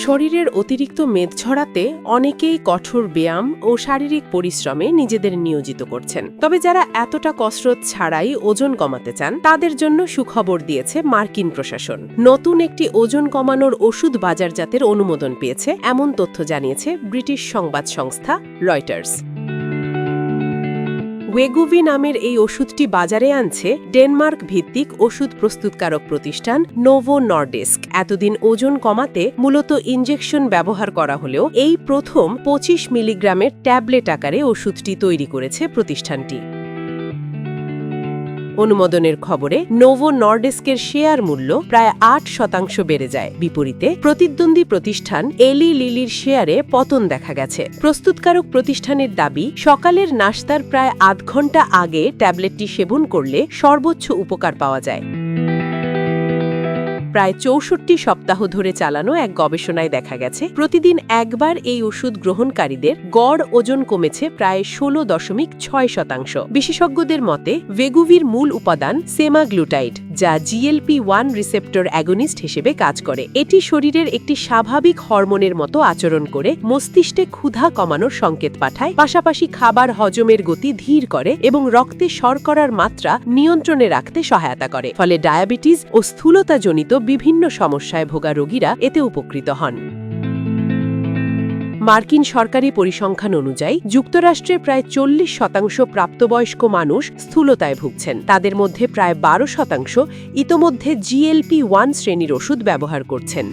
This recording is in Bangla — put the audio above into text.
শরীরের অতিরিক্ত মেদ ঝরাতে অনেকেই কঠোর ব্যায়াম ও শারীরিক পরিশ্রমে নিজেদের নিয়োজিত করছেন। তবে যারা এতটা কসরত ছাড়াই ওজন কমাতে চান তাদের জন্য সুখবর দিয়েছে মার্কিন প্রশাসন। নতুন একটি ওজন কমানোর ওষুধ বাজারজাতের অনুমোদন পেয়েছে, এমন তথ্য জানিয়েছে ব্রিটিশ সংবাদ সংস্থা রয়টার্স। ওয়েগুভি নামের এই ওষুধটি বাজারে আনছে ডেনমার্ক ভিত্তিক ওষুধ প্রস্তুতকারক প্রতিষ্ঠান নোভো নর্ডিস্ক। এতদিন ওজন কমাতে মূলত ইনজেকশন ব্যবহার করা হলেও এই প্রথম 25 মিলিগ্রামের ট্যাবলেট আকারে ওষুধটি তৈরি করেছে প্রতিষ্ঠানটি। অনুমোদনের খবরে নোভো নর্ডিস্কের শেয়ার মূল্য প্রায় 8% বেড়ে যায়। বিপরীতে প্রতিদ্বন্দ্বী প্রতিষ্ঠান এলি লিলির শেয়ারে পতন দেখা গেছে। প্রস্তুতকারক প্রতিষ্ঠানের দাবি, সকালের নাশতার প্রায় আধ ঘন্টা আগে ট্যাবলেটটি সেবন করলে সর্বোচ্চ উপকার পাওয়া যায়। প্রায় 64 সপ্তাহ ধরে চালানো এক গবেষণায় দেখা গেছে প্রতিদিন একবার এই ওষুধ গ্রহণকারীদের গড় ওজন কমেছে প্রায় 16.6%। বিশেষজ্ঞদের মতে ওয়েগুভির মূল উপাদান সেমাগ্লুটাইড, যা GLP-1 রিসেপ্টর অ্যাগনিস্ট হিসেবে কাজ করে। এটি শরীরের একটি স্বাভাবিক হরমোনের মতো আচরণ করে মস্তিষ্কে ক্ষুধা কমানোর সংকেত পাঠায়, পাশাপাশি খাবার হজমের গতি ধীর করে এবং রক্তে শর্করার মাত্রা নিয়ন্ত্রণে রাখতে সহায়তা করে। ফলে ডায়াবেটিস ও স্থূলতাজনিত বিভিন্ন সমস্যায় ভোগা রোগীরা এতে উপকৃত হন। মার্কিন সরকারি পরিসংখ্যান অনুযায়ী যুক্তরাষ্ট্রে প্রায় 40% প্রাপ্তবয়স্ক মানুষ স্থূলতায় ভুগছেন। তাদের মধ্যে প্রায় 12% ইতোমধ্যে GLP-1 শ্রেণীর ওষুধ ব্যবহার করছেন।